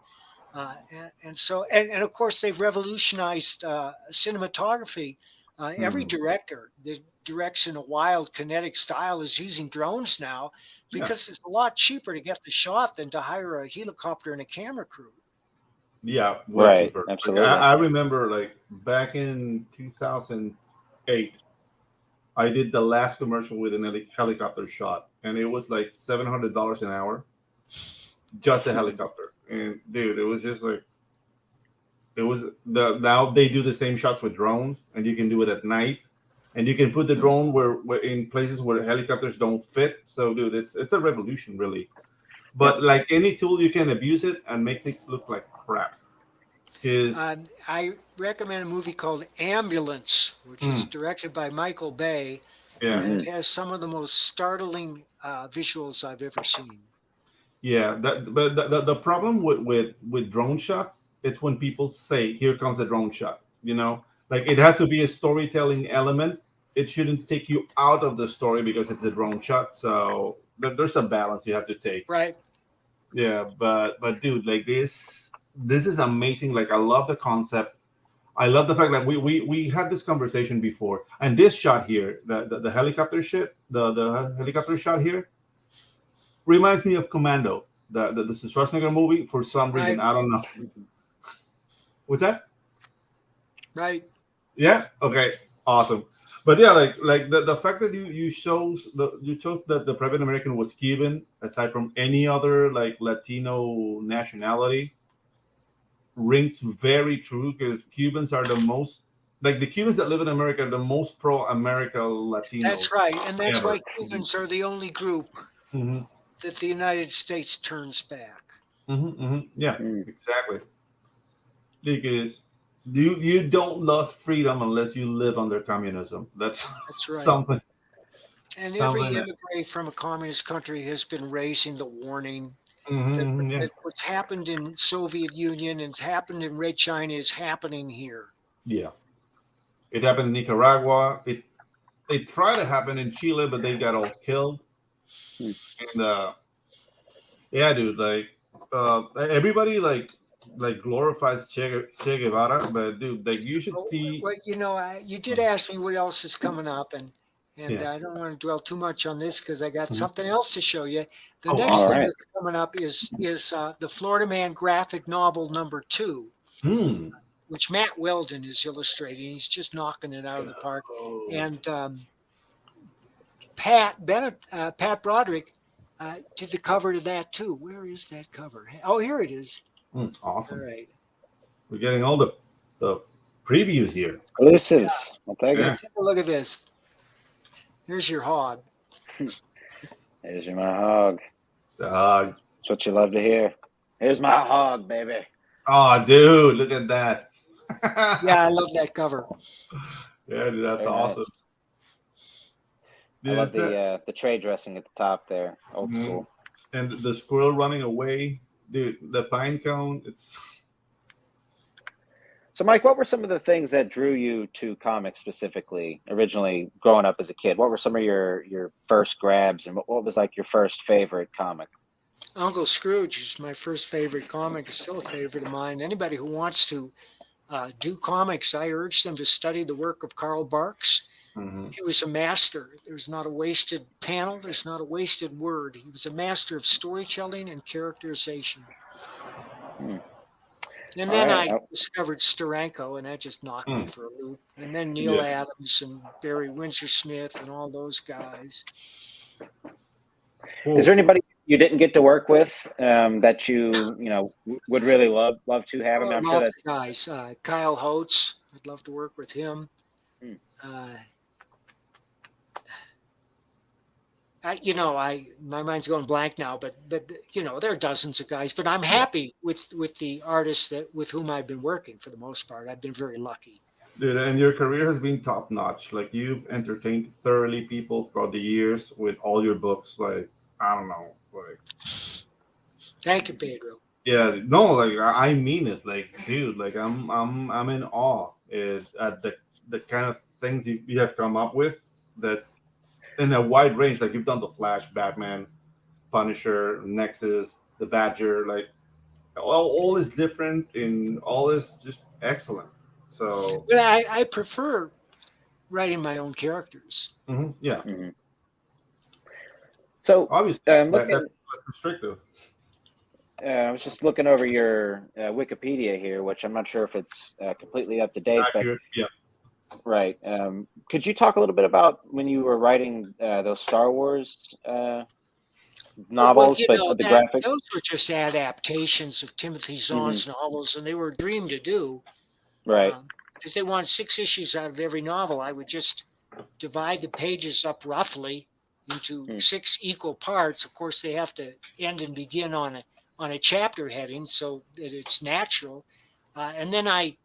And of course they've revolutionized cinematography. Every Mhm. director that directs in a wild kinetic style is using drones now Yeah. because it's a lot cheaper to get the shot than to hire a helicopter and a camera crew. Yeah. Way Right. cheaper. Like Absolutely. I remember, like back in 2008, I did the last commercial with an helicopter shot, and it was like $700 an hour, just a helicopter. And dude, it was just like it was the now they do the same shots with drones, and you can do it at night, and you can put the drone where in places where helicopters don't fit. So, dude, it's a revolution, really. Yep. But like any tool, you can abuse it and make things look like crap. Because I recommend a movie called Ambulance, which is directed by Michael Bay, yeah, and Hmm. it has some of the most startling visuals I've ever seen. yeah. But the problem with drone shots, it's when people say, "Here comes the drone shot." Like it has to be a storytelling element. It shouldn't take you out of the story because it's a drone shot. So there's a balance you have to take. Right. Yeah, but dude, like this is amazing. Like I love the concept. I love the fact that we had this conversation before, and this shot here, the helicopter shit, the helicopter shot here, reminds me of Commando, the Schwarzenegger movie. For some reason, Right. I don't know. What's that? Right. Yeah. Okay. Awesome. But yeah, like the fact that you chose that the private American was Cuban, aside from any other like Latino nationality, rings very true because Cubans are the most like the Cubans that live in America are the most pro-America That's Latinos right. And that's ever. why Cubans are the only group Hmm. that the United States turns back. Yeah, Mm. exactly. Because you don't love freedom unless you live under communism. That's That's right. something And every something that. immigrant from a communist country has been raising the warning that, Yeah, that what's happened in Soviet Union and has happened in Red China is happening here. yeah. It happened in Nicaragua. It tried to happen in Chile, but they got all killed. Hmm. And yeah, dude, like everybody like glorifies che Guevara, but dude, like you should Oh, see. well, you did ask me what else is coming up, and Yeah. I don't want to dwell too much on this because I got something else to show you. The Oh, next All thing awesome. right. that's coming up is the Florida Man graphic novel #2, Hmm. which Matt Weldon is illustrating. He's just knocking it out of the park, Oh, and Pat Broderick did the cover to that too. Where is that cover? Oh, here it is. All awesome. right. We're getting all the previews here. Exclusives. I'll take Yeah, Yeah. it. take a look at this. Here's your hog. There's your my hog. So, That's what you love to hear. Here's my hog, baby. oh, dude, look at that. Yeah, I love that cover. Yeah, dude, that's Very awesome. nice. I Dude, love the tray dressing at the top there. Old Mhm. school. And the squirrel running away, dude. The pine cone. It's So, Mike, what were some of the things that drew you to comics specifically, originally growing up as a kid? What were some of your first grabs, and what was like your first favorite comic? Uncle Scrooge is my first favorite comic. It's still a favorite of mine. Anybody who wants to do comics, I urge them to study the work of Carl Barks. Mm-hmm. He was a master. There's not a wasted panel. There's not a wasted word. He was a master of storytelling and characterization. Hmm. And All then right. I discovered Steranko, and that just knocked me for a loop. And then Neil Yeah. Adams and Barry Windsor Smith and all those guys. Is there anybody you didn't get to work with that you would really love to have? I mean, I'm sure Lots of that's. guys. Kyle Holtz, I'd love to work with him. Hmm. My mind's going blank now, but there are dozens of guys. But I'm happy with the artists with whom I've been working for the most part. I've been very lucky. Dude, and your career has been top notch. Like you've entertained thoroughly people throughout the years with all your books. Like I don't know, like Thank you, Pedro. yeah, no, like I mean it. Like dude, like I'm in awe at the kind of things you have come up with that in a wide range. Like you've done the Flash, Batman, Punisher, Nexus, the Badger. Like all is different and all is just excellent. So But I prefer writing my own characters. yeah, Mhm. So, obviously that's looking, restrictive. I was just looking over your Wikipedia here, which I'm not sure if it's completely up to date, but Accurate, yeah. right. Could you talk a little bit about when you were writing those Star Wars novels, but the graphic? those were just adaptations of Timothy Zahn's novels, and they were a dream to do. Right. Because they wanted 6 issues out of every novel. I would just divide the pages up roughly into 6 equal parts. Of course, they have to end and begin on a chapter heading so that it's natural. And then I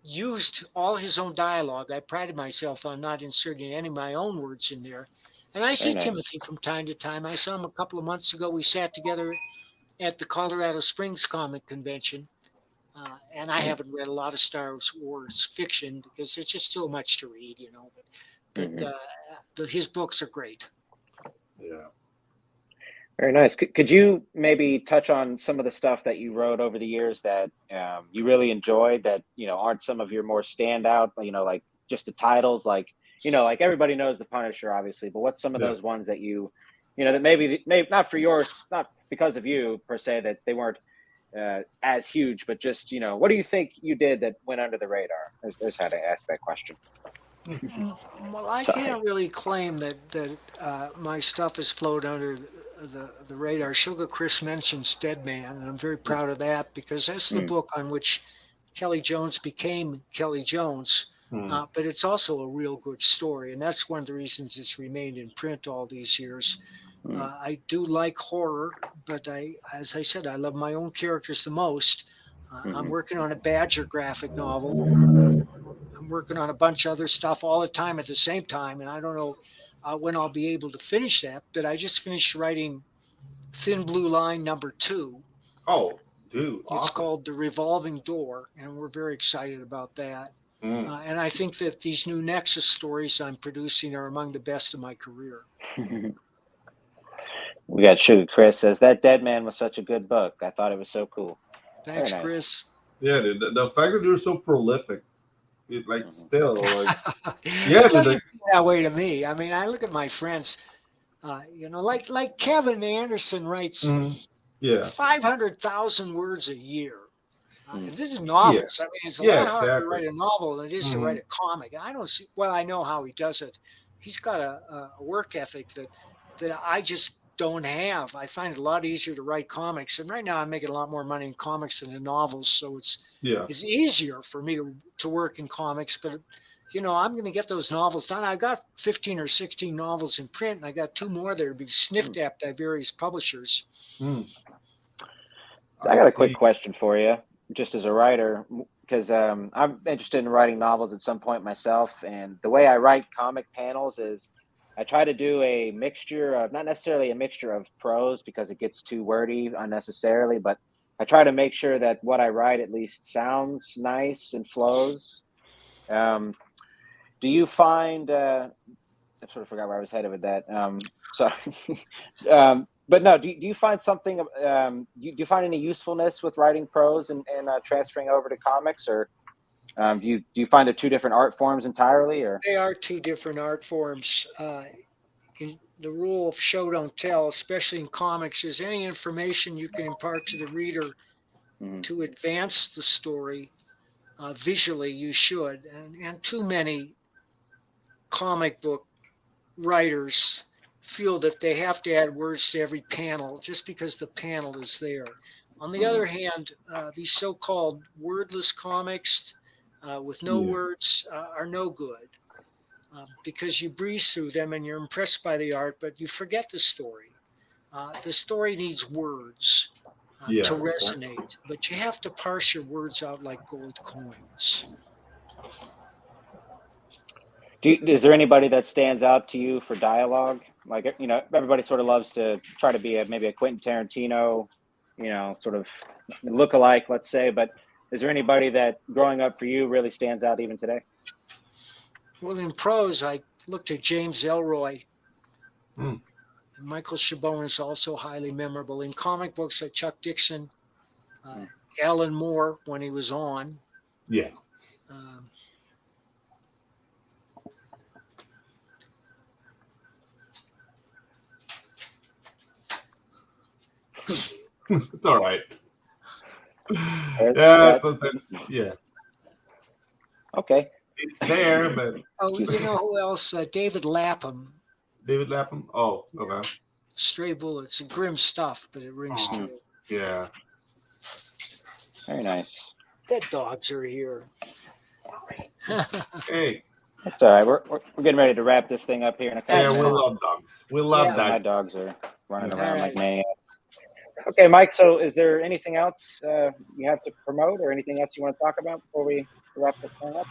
used all his own dialogue. I prided myself on not inserting any of my own words in there. And I see Very nice. Timothy from time to time. I saw him a couple of months ago. We sat together at the Colorado Springs Comic Convention. And I haven't read a lot of Star Wars fiction because there's just too much to read, But his books are great. Yeah. Very nice. Could you maybe touch on some of the stuff that you wrote over the years that you really enjoyed that, aren't some of your more standout, like just the titles, like everybody knows The Punisher, obviously, but what's some of those ones that that maybe not for yours, not because of you per se, that they weren't as huge, but just, what do you think you did that went under the radar? There's how to ask that question. Well, I can't really claim that my stuff has flowed under the radar. Sugar Chris mentions Dead Man, and I'm very proud of that because that's the book on which Kelly Jones became Kelly Jones. But it's also a real good story, and that's one of the reasons it's remained in print all these years. I do like horror, but as I said, I love my own characters the most. I'm working on a Badger graphic novel. I'm working on a bunch of other stuff all the time at the same time, and I don't know when I'll be able to finish that. But I just finished writing Thin Blue Line #2. Oh, dude, It's awesome. called The Revolving Door, and we're very excited about that. And I think that these new Nexus stories I'm producing are among the best of my career. We got Sugar Chris says that Dead Man was such a good book. I thought it was so cool. Thanks, Very nice. Chris. Yeah, dude, the fact that you're so prolific, still, like, It doesn't seem that way to me. I mean, I look at my friends, like Kevin Anderson writes 500,000 words a year. This is novels. I mean, it's a lot harder to write a novel than it is to write a comic. And I don't see. Well, I know how he does it. He's got a work ethic that I just don't have. I find it a lot easier to write comics, and right now I'm making a lot more money in comics than in novels, so it's easier for me to work in comics. But I'm going to get those novels done. I got 15 or 16 novels in print, and I got 2 more that are being sniffed at by various publishers. I got a quick question for you, just as a writer, because I'm interested in writing novels at some point myself, and the way I write comic panels is I try to do a mixture of, not necessarily a mixture of prose because it gets too wordy unnecessarily, but I try to make sure that what I write at least sounds nice and flows. Do you find? I sort of forgot where I was headed with that. Sorry. But no, do you find something? Do you find any usefulness with writing prose and transferring over to comics, or do you find they're two different art forms entirely? Or They are two different art forms. The rule of show don't tell, especially in comics, is any information you can impart to the reader to advance the story visually, you should. And too many comic book writers feel that they have to add words to every panel just because the panel is there. On the other hand, these so-called wordless comics with no words are no good because you breeze through them and you're impressed by the art, but you forget the story. The story needs words to resonate, but you have to parse your words out like gold coins. Is there anybody that stands out to you for dialogue? Like, everybody sort of loves to try to be maybe a Quentin Tarantino, sort of look-alike, let's say. But is there anybody that growing up for you really stands out even today? Well, in prose, I looked at James Elroy. Michael Chabon is also highly memorable. In comic books, Chuck Dixon, Alan Moore when he was on. Yeah. It's all right. Yeah. Okay. It's there, but you know who else? David Lapham. David Lapham. Oh, okay. Stray Bullets, grim stuff, but it rings true. Yeah. Very nice. Dead dogs are here. Hey. That's all right. We're getting ready to wrap this thing up here in a couple minutes. We love dogs. We love dogs. My dogs are running around like maniacs. Okay, Mike, so is there anything else you have to promote or anything else you want to talk about before we wrap this thing up?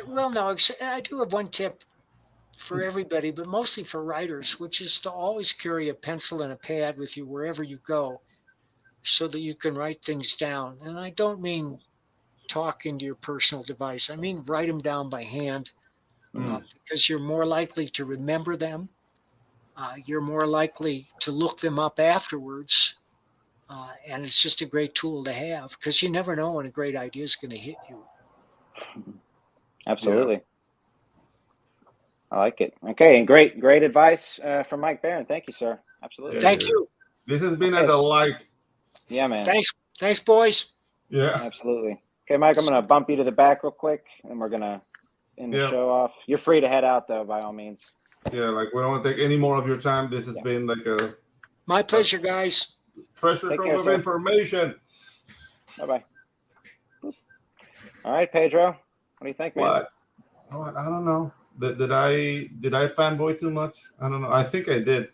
Well, no, I do have one tip for everybody, but mostly for writers, which is to always carry a pencil and a pad with you wherever you go so that you can write things down. And I don't mean talk into your personal device. I mean write them down by hand because you're more likely to remember them. You're more likely to look them up afterwards. And it's just a great tool to have because you never know when a great idea is going to hit you. Absolutely. I like it. Okay, and great advice from Mike Baron. Thank you, sir. Absolutely. Thank you. This has been a delight. Yeah, man. Thanks, boys. Yeah. Absolutely. Okay, Mike, I'm going to bump you to the back real quick, and we're going to end the show off. You're free to head out, though, by all means. Yeah, we don't want to take any more of your time. This has been my pleasure, guys. Treasure trove of information. Bye-bye. All right, Pedro. What do you think, man? What? I don't know. Did I fanboy too much? I don't know. I think I did.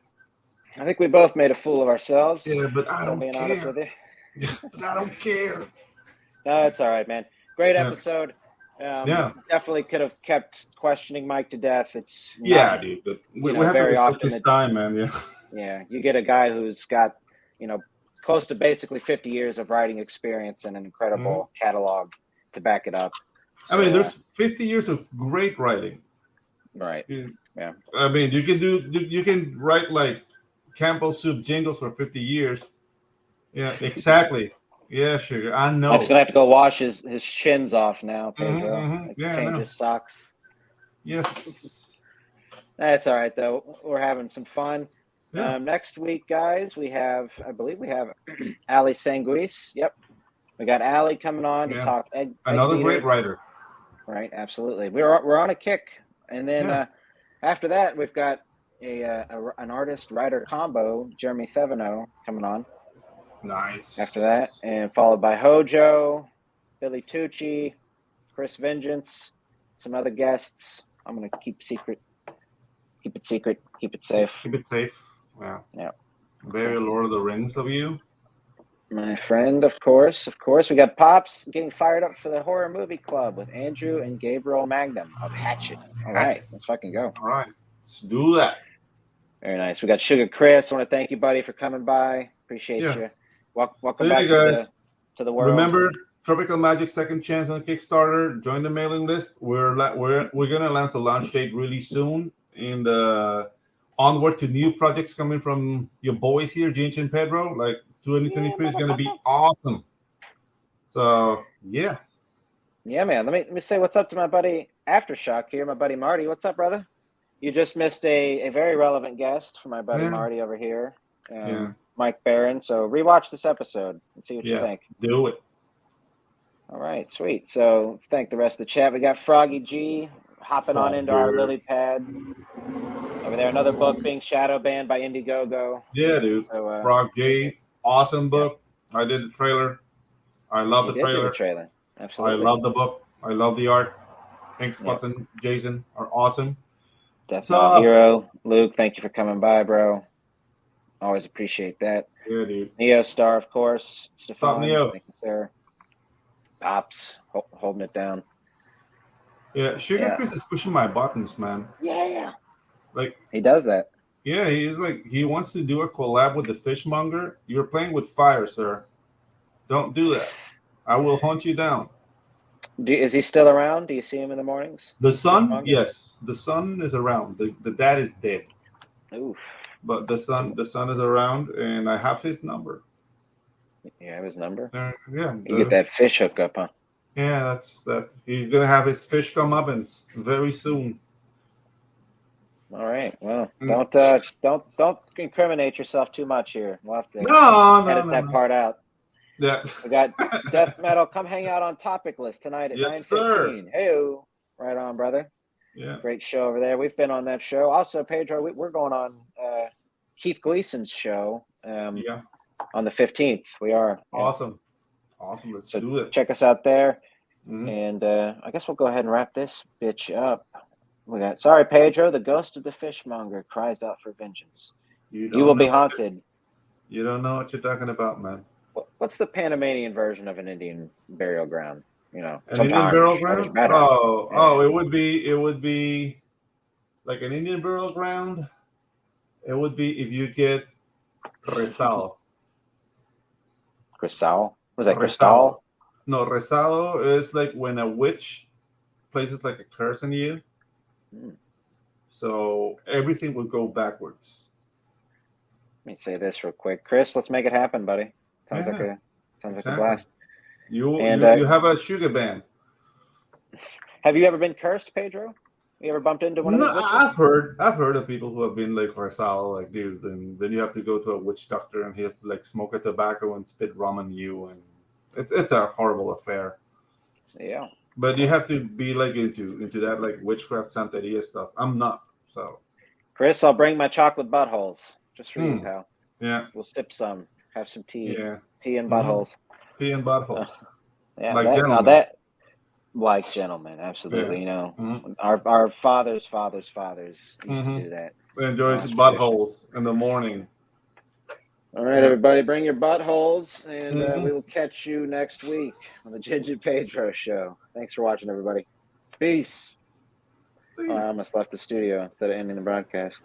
I think we both made a fool of ourselves. Yeah, but I don't being care. Honest with you. But I don't care. No, it's all right, man. Great episode. Definitely could have kept questioning Mike to death. It's not, dude. But we have very to often this time, man. Yeah, you get a guy who's got close to basically 50 years of writing experience and an incredible catalog to back it up. So, I mean, there's 50 years of great writing. Right. Yeah. I mean, you can write like Campbell soup jingles for 50 years. Yeah, exactly. Yeah, sugar. I know. Mike's gonna have to go wash his shins off now, Pedro. Change his socks. Yes. That's all right though. We're having some fun. Yeah. Next week, guys, I believe we have Ali Sanguis. Yep. We got Ali coming on to talk egg another beater. Great writer. Right, absolutely. We're on a kick. And then after that, we've got an artist-writer combo, Jeremy Thevenot, coming on. Nice. After that, and followed by Hojo, Billy Tucci, Chris Vengeance, some other guests. I'm going to keep it secret, keep it safe. Keep it safe. Wow. Yeah. Very Lord of the Rings of you. My friend, of course. We got Pops getting fired up for the horror movie club with Andrew and Gabriel Magnum of Hatchet. All right, let's fucking go. All right, let's do that. Very nice. We got Sugar Chris. I want to thank you, buddy, for coming by. Appreciate you Welcome So, back guys, to the world. remember Tropical Magic Second Chance on Kickstarter. Join the mailing list. We're gonna announce a launch date really soon, and onward to new projects coming from your boys here, Ginge and Pedro. Like 2023 is gonna be awesome. So yeah. Yeah, man. Let me say what's up to my buddy Aftershock here, my buddy Marty. What's up, brother? You just missed a very relevant guest for my buddy Marty over here, Mike Barron. So rewatch this episode and see what you think. Do it. All right, sweet. So let's thank the rest of the chat. We got Froggy G hopping on into our lily pad. Over there, another book being shadow banned by Indiegogo. Yeah, dude. So, Frog G, awesome book. I did the trailer. I love the trailer. Absolutely. I love the book. I love the art. Ink Spots and Jason are awesome. Definitely hero. Luke, thank you for coming by, bro. Always appreciate that. Yeah, dude. Neo Star, of course. Stefan, Neo. thank you, sir. Pops, holding it down. Yeah, Sugar Chris is pushing my buttons, man. Yeah. Like he does that. Yeah, he wants to do a collab with the Fishmonger. You're playing with fire, sir. Don't do that. I will hunt you down. Is he still around? Do you see him in the mornings? The son, yes. The son is around. The dad is dead. Oof. But the son is around, and I have his number. You have his number? Yeah. You get that fish hookup, huh? Yeah, that's that. He's gonna have his fish come up and very soon. All right. Well, don't incriminate yourself too much here. We'll have to edit that part out. Yeah. We got Death Metal. Come hang out on Topic List tonight at 9:15. Hey-o. Right on, brother. Yeah. Great show over there. We've been on that show. Also, Pedro, we're going on Keith Gleason's show on the 15th. We are. Awesome. Let's do it. Check us out there. And I guess we'll go ahead and wrap this bitch up. We got, sorry, Pedro, the ghost of the fishmonger cries out for vengeance. You will be haunted. You don't know what you're talking about, man. What's the Panamanian version of an Indian burial ground? You know, an Indian burial ground? It would be like an Indian burial ground. It would be if you get rezado. Cristal? Was that Cristal? No, rezado is like when a witch places like a curse on you. So everything would go backwards. Let me say this real quick, Chris. Let's make it happen, buddy. Sounds like a blast. You have a sugar band. Have you ever been cursed, Pedro? You ever bumped into one of those witches? I've heard of people who have been like rezado, like dude, and then you have to go to a witch doctor and he has to like smoke a tobacco and spit rum on you, and it's a horrible affair. Yeah. But you have to be like into that like witchcraft Santeria stuff. I'm not, so. Chris, I'll bring my chocolate buttholes just for you, pal. Yeah. We'll sip some, have some tea. Yeah. Tea and buttholes. Tea and buttholes. Yeah, like gentlemen. Like gentlemen, absolutely. Yeah. You know, our fathers' fathers used to do that. They enjoy some buttholes in the morning. All right, everybody, bring your buttholes, and we will catch you next week on the Ginge and Pedro show. Thanks for watching, everybody. Peace. I almost left the studio instead of ending the broadcast.